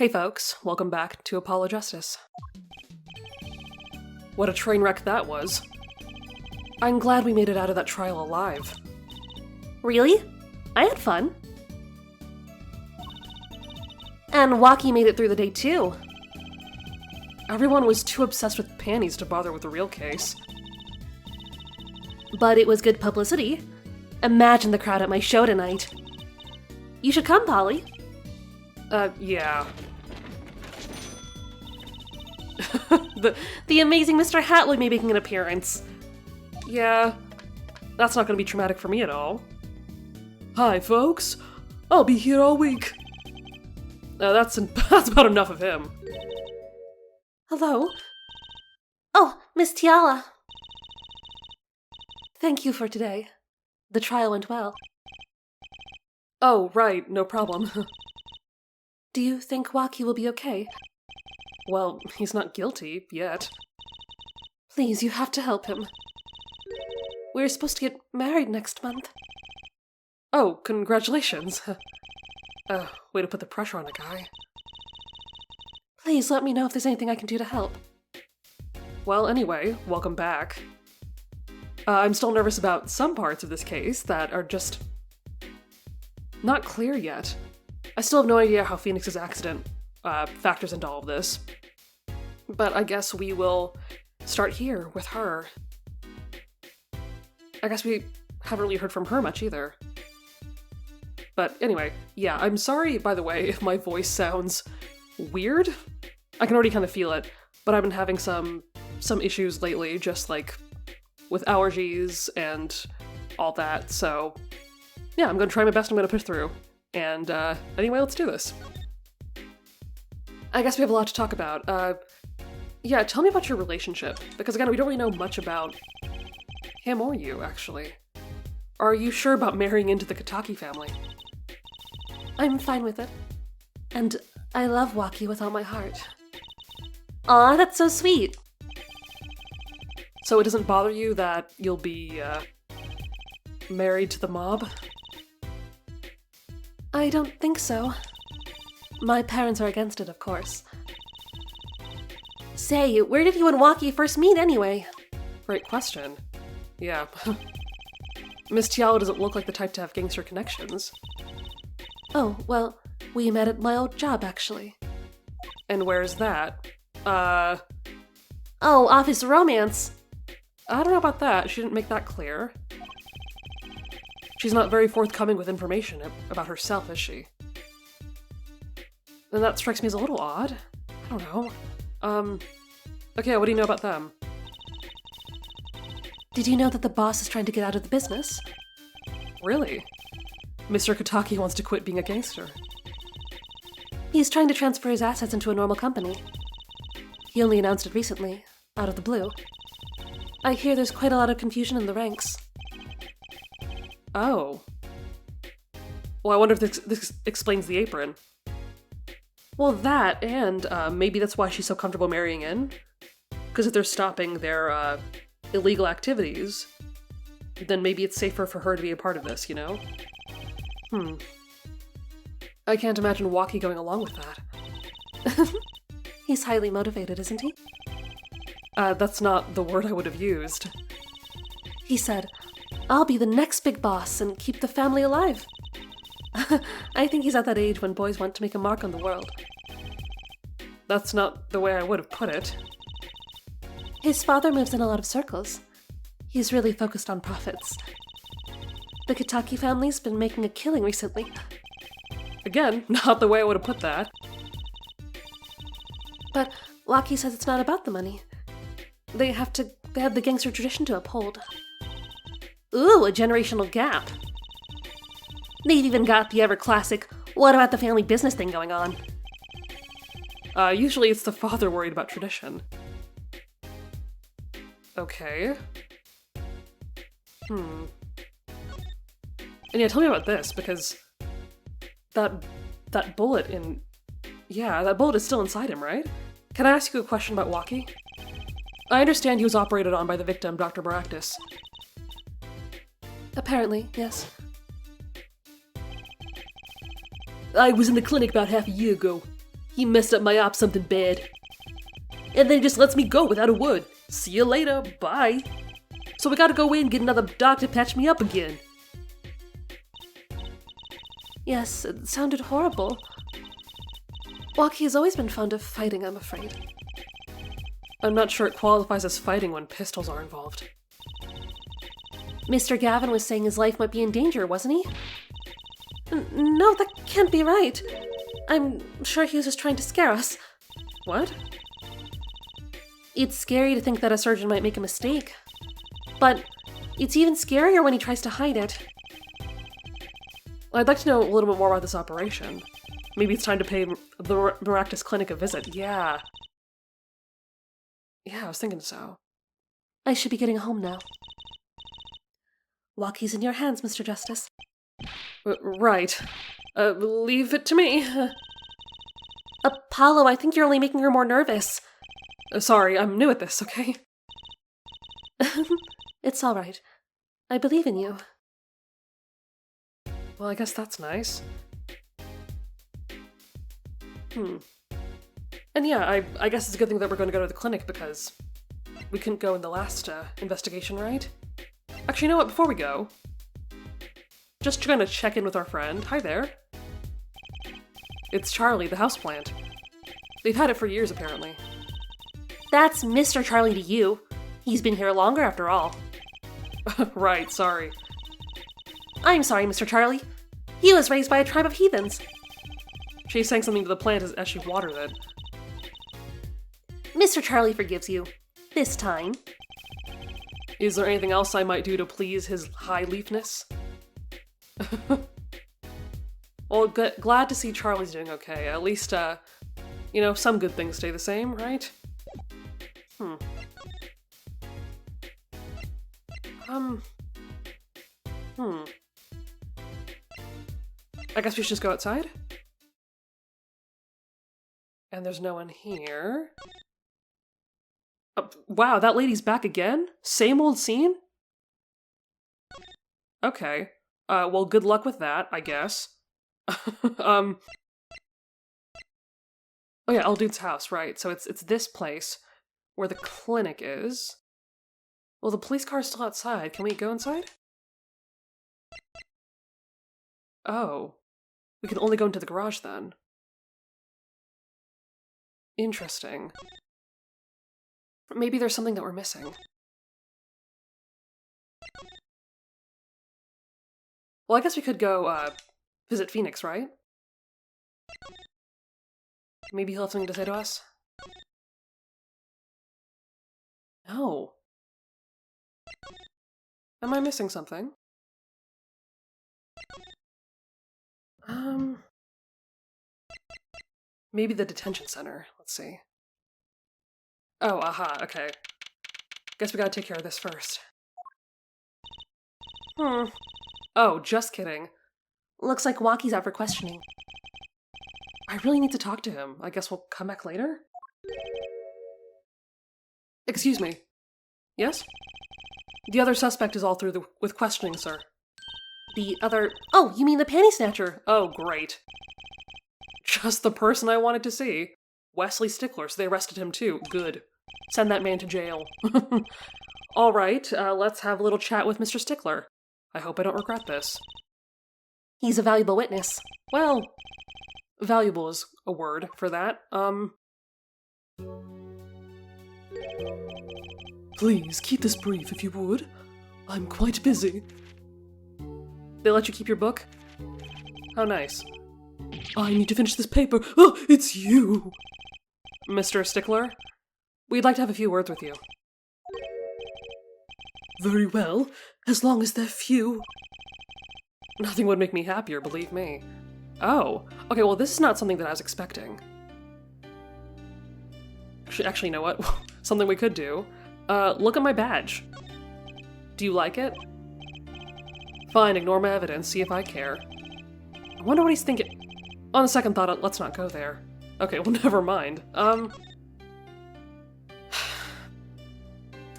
Hey folks, welcome back to Apollo Justice. What a train wreck that was. I'm glad we made it out of that trial alive. Really? I had fun. And Waki made it through the day too. Everyone was too obsessed with panties to bother with the real case. But it was good publicity. Imagine the crowd at my show tonight. You should come, Polly. Yeah. The amazing Mr. Hatloy may be making an appearance. Yeah, that's not gonna be traumatic for me at all. Hi, folks. I'll be here all week. That's about enough of him. Hello? Oh, Miss Tiala. Thank you for today. The trial went well. Oh, right, no problem. Do you think Waki will be okay? Well, he's not guilty, yet. Please, you have to help him. We're supposed to get married next month. Oh, congratulations. Way to put the pressure on a guy. Please let me know if there's anything I can do to help. Well, anyway, welcome back. I'm still nervous about some parts of this case that are just not clear yet. I still have no idea how Phoenix's accident factors into all of this. But I guess we will start here with her. I guess we haven't really heard from her much either. But anyway, yeah, I'm sorry, by the way, if my voice sounds weird. I can already kind of feel it, but I've been having some issues lately, just like with allergies and all that, so yeah, I'm gonna try my best, I'm gonna push through. And anyway, let's do this. I guess we have a lot to talk about. Yeah, tell me about your relationship, because again, we don't really know much about him or you, actually. Are you sure about marrying into the Kataki family? I'm fine with it. And I love Waki with all my heart. Aw, that's so sweet. So it doesn't bother you that you'll be, married to the mob? I don't think so. My parents are against it, of course. Say, where did you and Waki first meet anyway? Great question. Yeah. Miss Tiala doesn't look like the type to have gangster connections. Oh, well, we met at my old job, actually. And where's that? Oh, office romance. I don't know about that. She didn't make that clear. She's not very forthcoming with information about herself, is she? And that strikes me as a little odd. I don't know. Okay, what do you know about them? Did you know that the boss is trying to get out of the business? Really? Mr. Kataki wants to quit being a gangster. He's trying to transfer his assets into a normal company. He only announced it recently, out of the blue. I hear there's quite a lot of confusion in the ranks. Oh. Well, I wonder if this explains the apron. Well, that, and maybe that's why she's so comfortable marrying in. Because if they're stopping their illegal activities, then maybe it's safer for her to be a part of this, you know? I can't imagine Waki going along with that. He's highly motivated, isn't he? That's not the word I would have used. He said, I'll be the next big boss and keep the family alive. I think he's at that age when boys want to make a mark on the world. That's not the way I would have put it. His father moves in a lot of circles. He's really focused on profits. The Kataki family's been making a killing recently. Again, not the way I would have put that. But Waki says it's not about the money. They have the gangster tradition to uphold. Ooh, a generational gap. They've even got the ever-classic, what about the family business thing going on? Usually it's the father worried about tradition. Okay. And yeah, tell me about this, because that bullet in... Yeah, that bullet is still inside him, right? Can I ask you a question about Waki? I understand he was operated on by the victim, Dr. Baractus. Apparently, yes. I was in the clinic about half a year ago. He messed up my op something bad. And then he just lets me go without a word. See you later, bye. So we gotta go in and get another doc to patch me up again. Yes, it sounded horrible. Waki has always been fond of fighting, I'm afraid. I'm not sure it qualifies as fighting when pistols are involved. Mr. Gavin was saying his life might be in danger, wasn't he? No, that can't be right. I'm sure he was just trying to scare us. What? It's scary to think that a surgeon might make a mistake. But it's even scarier when he tries to hide it. I'd like to know a little bit more about this operation. Maybe it's time to pay the Maractus Clinic a visit. Yeah, I was thinking so. I should be getting home now. Waki's in your hands, Mr. Justice. Right. Leave it to me. Apollo, I think you're only making her more nervous. Sorry, I'm new at this, okay? It's all right. I believe in you. Well, I guess that's nice. And yeah, I guess it's a good thing that we're going to go to the clinic because we couldn't go in the last investigation, right? Actually, you know what? Before we go, just trying to check in with our friend. Hi there. It's Charlie, the houseplant. They've had it for years, apparently. That's Mr. Charlie to you. He's been here longer after all. Right, sorry. I'm sorry, Mr. Charlie. He was raised by a tribe of heathens. She's saying something to the plant as she watered it. Mr. Charlie forgives you. This time. Is there anything else I might do to please his high leafness? Well, glad to see Charlie's doing okay. At least, some good things stay the same, right? I guess we should just go outside? And there's no one here. Wow, that lady's back again? Same old scene? Okay. Well, good luck with that, I guess. Oh yeah, Old Dude's house, right. So it's this place where the clinic is. Well, the police car's still outside. Can we go inside? Oh. We can only go into the garage then. Interesting. Maybe there's something that we're missing. Well, I guess we could go, visit Phoenix, right? Maybe he'll have something to say to us? No. Am I missing something? Maybe the detention center. Let's see. Oh, aha, okay. Guess we gotta take care of this first. Oh, just kidding. Looks like Waki's out for questioning. I really need to talk to him. I guess we'll come back later? Excuse me. Yes? The other suspect is all through with questioning, sir. The other... Oh, you mean the panty snatcher? Oh, great. Just the person I wanted to see. Wesley Stickler, so they arrested him too. Good. Send that man to jail. All right, let's have a little chat with Mr. Stickler. I hope I don't regret this. He's a valuable witness. Well, valuable is a word for that. Please, keep this brief if you would. I'm quite busy. They let you keep your book? How nice. I need to finish this paper. Oh, it's you! Mr. Stickler? We'd like to have a few words with you. Very well, as long as they're few. Nothing would make me happier, believe me. Oh, okay, well this is not something that I was expecting. Actually, you know what? Something we could do. Look at my badge. Do you like it? Fine, ignore my evidence, see if I care. I wonder what he's thinking. On the second thought, let's not go there. Okay, well, never mind.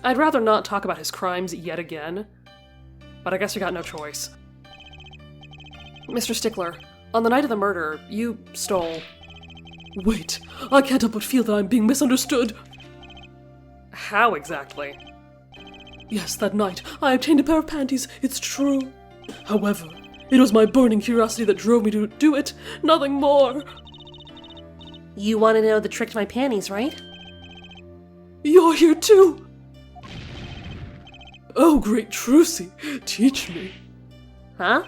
I'd rather not talk about his crimes yet again, but I guess we got no choice. Mr. Stickler, on the night of the murder, you stole Wait, I can't help but feel that I'm being misunderstood. How exactly? Yes, that night, I obtained a pair of panties, it's true. However, it was my burning curiosity that drove me to do it, nothing more. You want to know the trick to my panties, right? You're here too! Oh, great Trucy, teach me. Huh?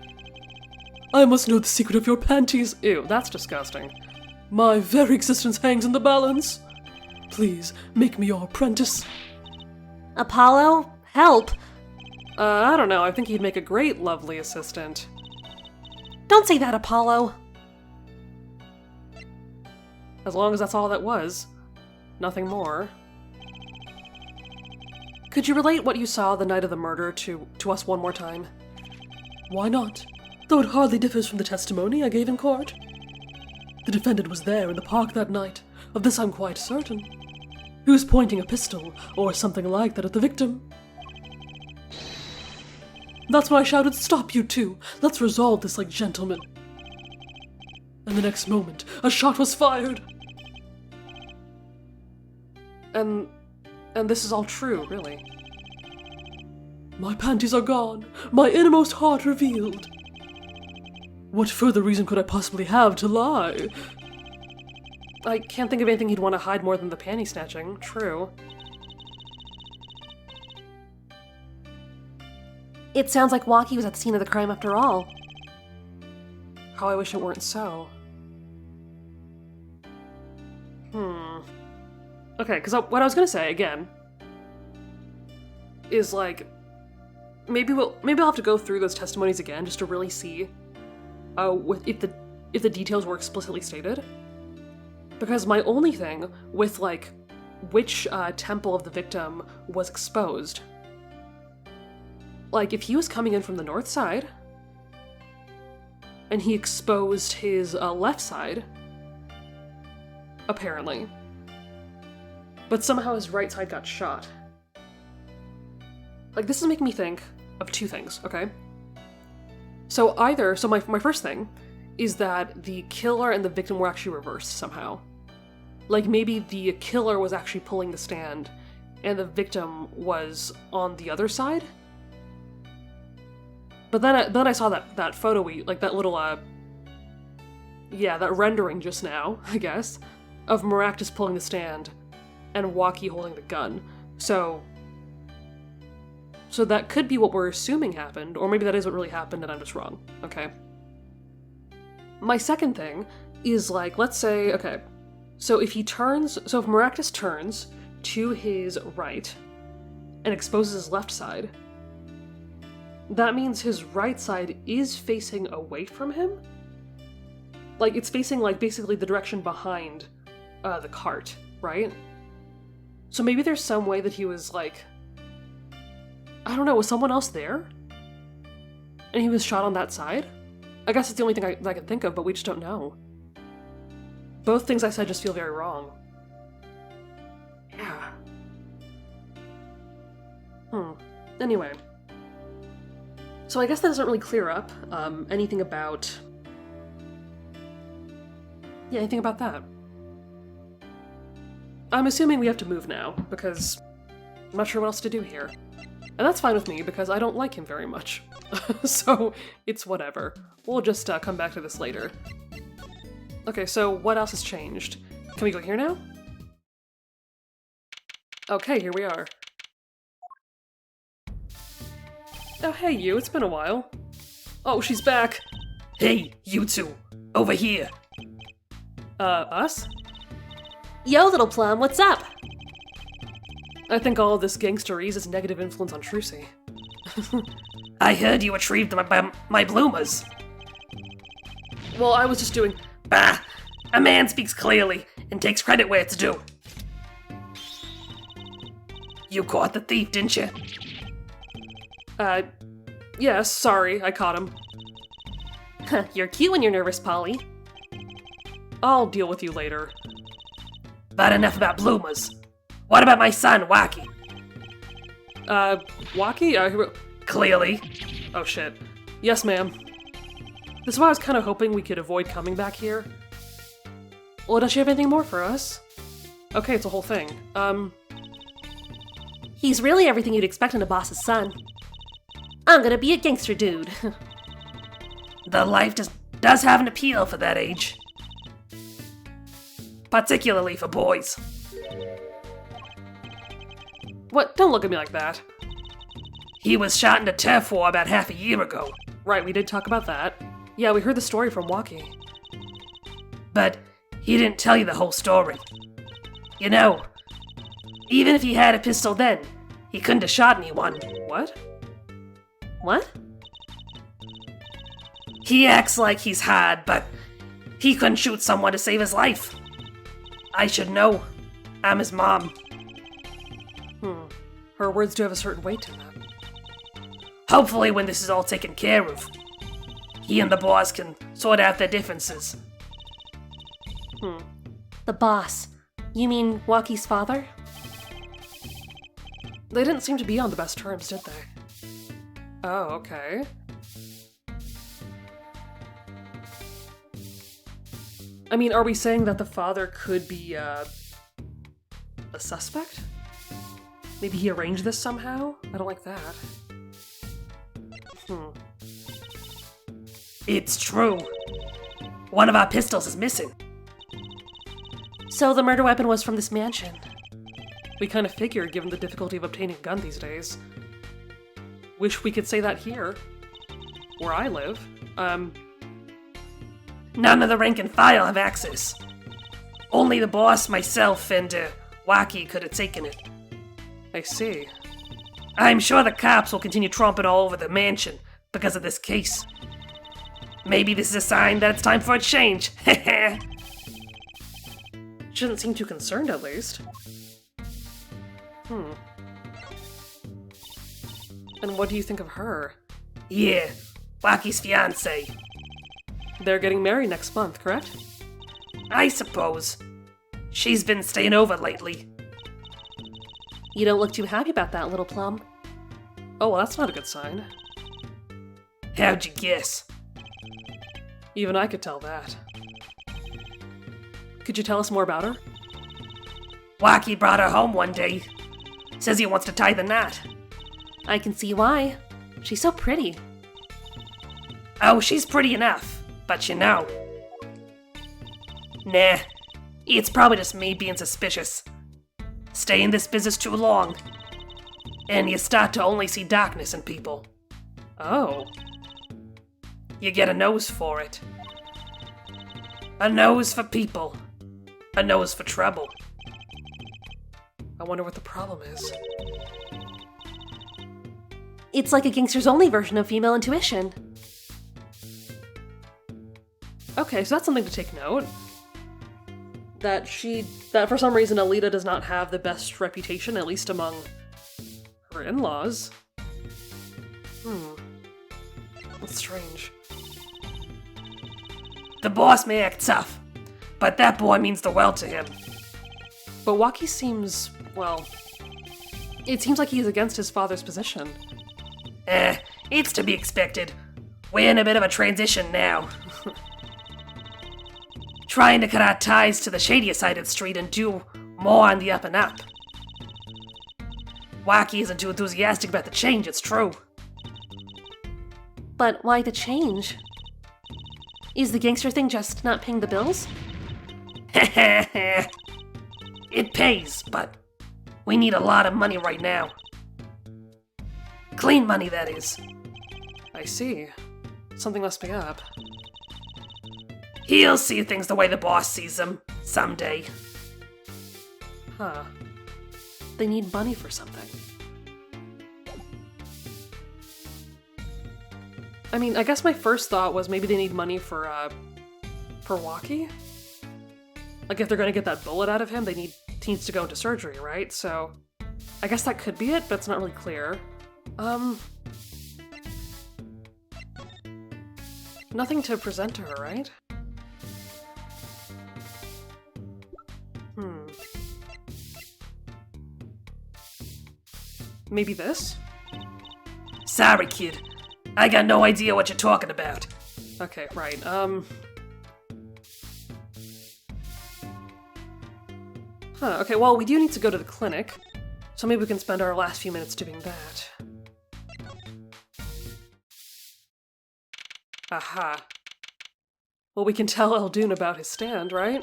I must know the secret of your panties. Ew, that's disgusting. My very existence hangs in the balance. Please, make me your apprentice. Apollo? Help! I don't know, I think he'd make a great lovely assistant. Don't say that, Apollo! As long as that's all that was. Nothing more. Could you relate what you saw the night of the murder to us one more time? Why not? Though it hardly differs from the testimony I gave in court. The defendant was there in the park that night. Of this I'm quite certain. He was pointing a pistol, or something like that, at the victim. That's when I shouted, "Stop, you two! Let's resolve this like gentlemen." And the next moment, a shot was fired! And this is all true, really. My panties are gone, my innermost heart revealed. What further reason could I possibly have to lie? I can't think of anything he'd want to hide more than the panty snatching, true. It sounds like Waki was at the scene of the crime after all. How I wish it weren't so. Okay, because what I was gonna say, again, is like, maybe I'll have to go through those testimonies again just to really see if the details were explicitly stated. Because my only thing with, like, which temple of the victim was exposed. Like, if he was coming in from the north side, and he exposed his left side, apparently, but somehow his right side got shot. Like, this is making me think of two things, okay? So my first thing is that the killer and the victim were actually reversed somehow. Like, maybe the killer was actually pulling the stand, and the victim was on the other side? But then I saw that photo like that little, that rendering just now, I guess, of Maractus pulling the stand, and Waki holding the gun. So that could be what we're assuming happened, or maybe that is what really happened and I'm just wrong, okay? My second thing is, like, let's say, okay, so if Maractus turns to his right and exposes his left side, that means his right side is facing away from him? Like, it's facing, like, basically the direction behind the cart, right? So maybe there's some way that he was, like, I don't know, was someone else there? And he was shot on that side? I guess it's the only thing I can think of, but we just don't know. Both things I said just feel very wrong. Yeah. Anyway. So I guess that doesn't really clear up anything about that. I'm assuming we have to move now, because I'm not sure what else to do here. And that's fine with me, because I don't like him very much. So, it's whatever. We'll just come back to this later. Okay, so what else has changed? Can we go here now? Okay, here we are. Oh, hey you, it's been a while. Oh, she's back. Hey, you two, over here. Us? Yo, little plum, what's up? I think all of this gangsterese is negative influence on Trucy. I heard you retrieved my bloomers. Well, I was just doing... Bah! A man speaks clearly and takes credit where it's due. You caught the thief, didn't you? Yes, sorry, I caught him. You're cute when you're nervous, Polly. I'll deal with you later. But enough about bloomers. What about my son, Waki? Waki? Clearly. Oh shit. Yes, ma'am. This is why I was kind of hoping we could avoid coming back here. Well, does she have anything more for us? Okay, it's a whole thing. He's really everything you'd expect in a boss's son. I'm gonna be a gangster dude. The life does have an appeal for that age. Particularly for boys. What? Don't look at me like that. He was shot in a turf war about half a year ago. Right, we did talk about that. Yeah, we heard the story from Waki. But he didn't tell you the whole story. You know, even if he had a pistol then, he couldn't have shot anyone. What? What? He acts like he's hard, but he couldn't shoot someone to save his life. I should know. I'm his mom. Her words do have a certain weight to them. Hopefully when this is all taken care of, he and the boss can sort out their differences. The boss. You mean Waki's father? They didn't seem to be on the best terms, did they? Oh, okay. I mean, are we saying that the father could be, a suspect? Maybe he arranged this somehow? I don't like that. It's true. One of our pistols is missing. So the murder weapon was from this mansion. We kind of figured, given the difficulty of obtaining a gun these days. Wish we could say that here. Where I live. None of the rank and file have access. Only the boss, myself, and Waki could have taken it. I see. I'm sure the cops will continue tromping all over the mansion because of this case. Maybe this is a sign that it's time for a change. She doesn't seem too concerned, at least. And what do you think of her? Yeah, Waki's fiancé. They're getting married next month, correct? I suppose. She's been staying over lately. You don't look too happy about that, little plum. Oh, well, that's not a good sign. How'd you guess? Even I could tell that. Could you tell us more about her? Waki brought her home one day. Says he wants to tie the knot. I can see why. She's so pretty. Oh, she's pretty enough, but you know. Nah, it's probably just me being suspicious. Stay in this business too long, and you start to only see darkness in people. Oh. You get a nose for it. A nose for people. A nose for trouble. I wonder what the problem is. It's like a gangster's only version of female intuition. Okay, so that's something to take note. That for some reason Alita does not have the best reputation, at least among her in-laws. That's strange. The boss may act tough, but that boy means the world to him. But Waki seems, well, it seems like he's against his father's position. It's to be expected. We're in a bit of a transition now. Trying to cut our ties to the shadier side of the street and do more on the up and up. Waki isn't too enthusiastic about the change, it's true. But why the change? Is the gangster thing just not paying the bills? It pays, but we need a lot of money right now. Clean money, that is. I see. Something must be up. He'll see things the way the boss sees them, someday. Huh. They need money for something. I mean, I guess my first thought was maybe they need money for Waki? Like, if they're gonna get that bullet out of him, he needs to go into surgery, right? So, I guess that could be it, but it's not really clear. Nothing to present to her, right? Maybe this? Sorry, kid. I got no idea what you're talking about. Okay, right, Huh, okay, well, we do need to go to the clinic, so maybe we can spend our last few minutes doing that. Aha. Well, we can tell Eldoon about his stand, right?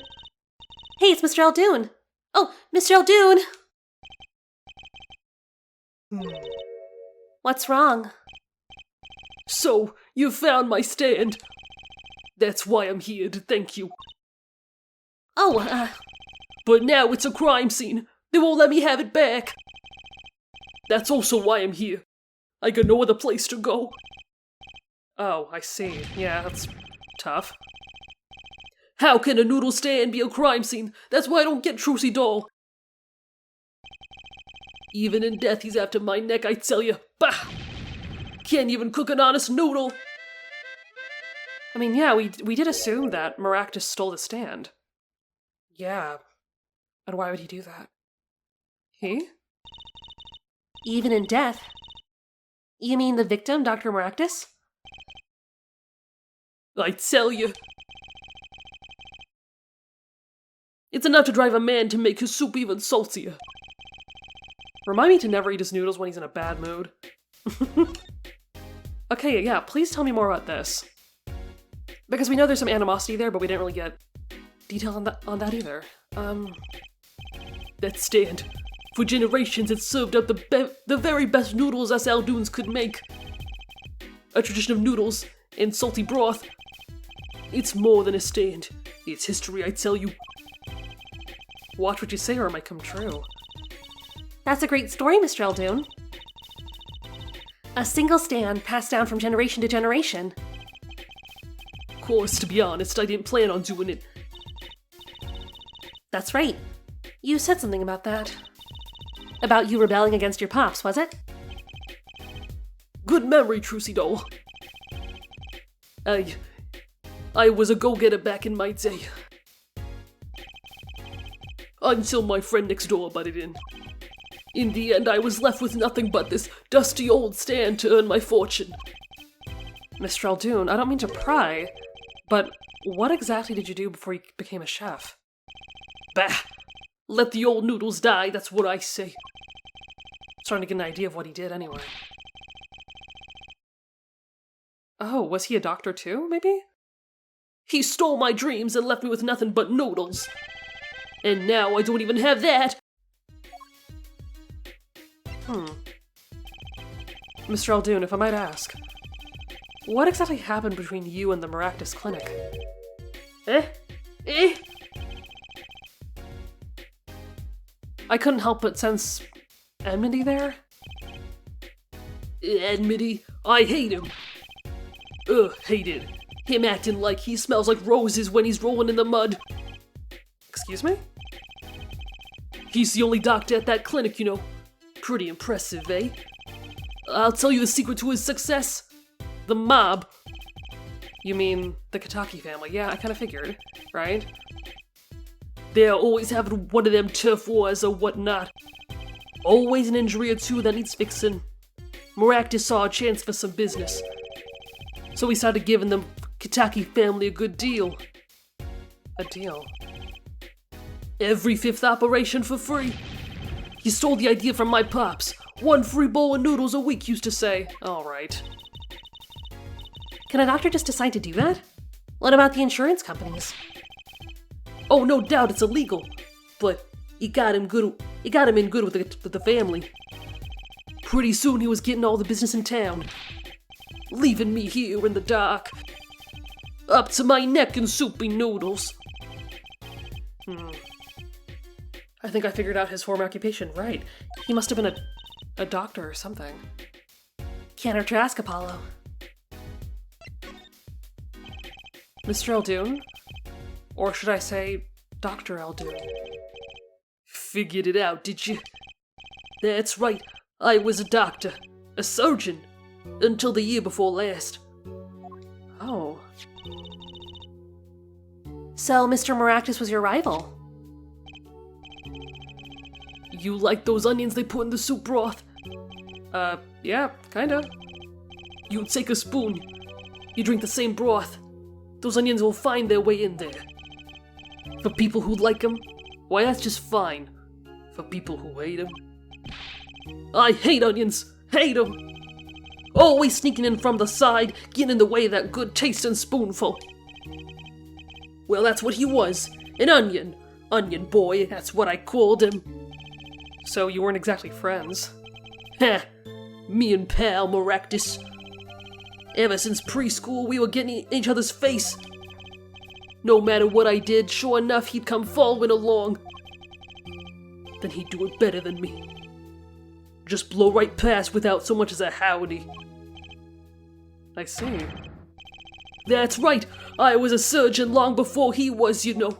Hey, it's Mr. Eldoon! Oh, Mr. Eldoon! What's wrong? So, you found my stand. That's why I'm here, to thank you. Oh, But now it's a crime scene. They won't let me have it back. That's also why I'm here. I got no other place to go. Oh, I see. Yeah, that's tough. How can a noodle stand be a crime scene? That's why I don't get Trucy Doll. Even in death, he's after my neck, I tell you. Bah! Can't even cook an honest noodle. I mean, yeah, we did assume that Maractus stole the stand. Yeah. And why would he do that? He? even in death. You mean the victim, Dr. Maractus? I tell you. It's enough to drive a man to make his soup even saltier. Remind me to never eat his noodles when he's in a bad mood. Okay, yeah, please tell me more about this. Because we know there's some animosity there, but we didn't really get detail on that either. That stand. For generations, it served up the very best noodles us Eldoons could make. A tradition of noodles and salty broth. It's more than a stand. It's history, I tell you. Watch what you say or it might come true. That's a great story, Mr. Eldoon. A single stand passed down from generation to generation. Of course, to be honest, I didn't plan on doing it. That's right. You said something about that. About you rebelling against your pops, was it? Good memory, Trucy Doll. I was a go-getter back in my day. Until my friend next door butted in. In the end, I was left with nothing but this dusty old stand to earn my fortune. Mr. Eldoon, I don't mean to pry, but what exactly did you do before you became a chef? Bah! Let the old noodles die, that's what I say. Starting to get an idea of what he did anyway. Oh, was he a doctor too, maybe? He stole my dreams and left me with nothing but noodles. And now I don't even have that! Mr. Eldoon, if I might ask, what exactly happened between you and the Maractus Clinic? I couldn't help but sense enmity there. Enmity? I hate him. Ugh, hate it. Him acting like he smells like roses when he's rolling in the mud. Excuse me? He's the only doctor at that clinic, you know. Pretty impressive, eh? I'll tell you the secret to his success. The mob. You mean the Kataki family? Yeah, I kind of figured, right? They're always having one of them turf wars or whatnot. Always an injury or two that needs fixing. Maractus saw a chance for some business. So he started giving the Kataki family a good deal. A deal? Every fifth operation for free. He stole the idea from my pops. One free bowl of noodles a week, used to say. Alright. Can a doctor just decide to do that? What about the insurance companies? Oh, no doubt it's illegal. But he got him in good with the family. Pretty soon he was getting all the business in town. Leaving me here in the dark. Up to my neck in soupy noodles. I think I figured out his former occupation, right. He must have been a doctor or something. Can't hurt to ask, Apollo. Mr. Eldoon? Or should I say, Dr. Eldoon? Figured it out, did you? That's right, I was a doctor. A surgeon. Until the year before last. Oh. So Mr. Maractus was your rival? You like those onions they put in the soup broth? Yeah, kinda. You take a spoon. You drink the same broth. Those onions will find their way in there. For people who like them, Why, that's just fine. For people who hate him. I hate onions! Hate them! Always sneaking in from the side, getting in the way of that good tasting spoonful. Well, that's what he was. An onion. Onion boy, that's what I called him. So you weren't exactly friends. Heh. Me and pal Maractus. Ever since preschool, we were getting in each other's face. No matter what I did, sure enough, he'd come following along. Then he'd do it better than me. Just blow right past without so much as a howdy. I see. That's right, I was a surgeon long before he was, you know.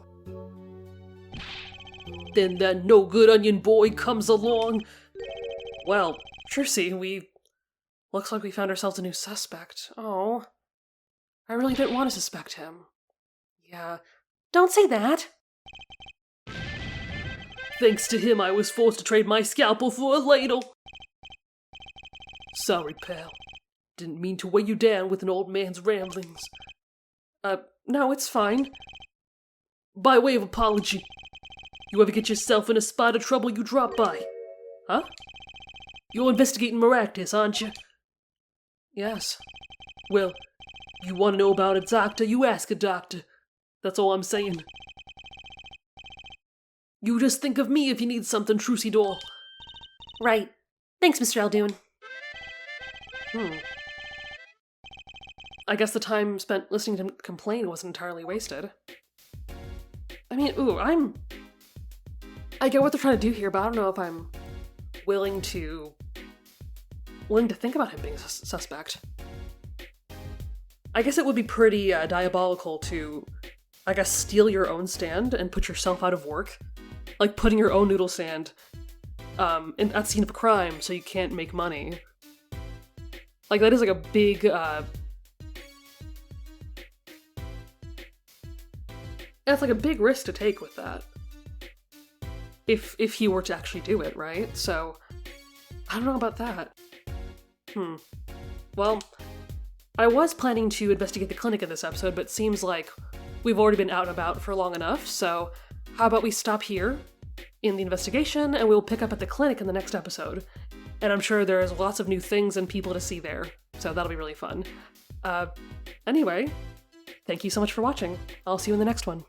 Then that no-good onion boy comes along. Well, Trissy, looks like we found ourselves a new suspect. Oh. I really didn't want to suspect him. Yeah. Don't say that. Thanks to him, I was forced to trade my scalpel for a ladle. Sorry, pal. Didn't mean to weigh you down with an old man's ramblings. No, it's fine. By way of apology, you ever get yourself in a spot of trouble, you drop by? Huh? You're investigating Maractus, aren't you? Yes. Well, you want to know about a doctor, you ask a doctor. That's all I'm saying. You just think of me if you need something, Trucy doll. Right. Thanks, Mr. Aldoon. I guess the time spent listening to him complain wasn't entirely wasted. I mean, I get what they're trying to do here, but I don't know if I'm willing to think about him being a suspect. I guess it would be pretty diabolical to, I guess, steal your own stand and put yourself out of work. Like putting your own noodle stand at the scene of a crime so you can't make money. Like, that is like a big, that's like a big risk to take with that. If he were to actually do it, right? So, I don't know about that. Well, I was planning to investigate the clinic in this episode, but it seems like we've already been out and about for long enough, so how about we stop here in the investigation, and we'll pick up at the clinic in the next episode. And I'm sure there's lots of new things and people to see there, so that'll be really fun. Anyway, thank you so much for watching. I'll see you in the next one.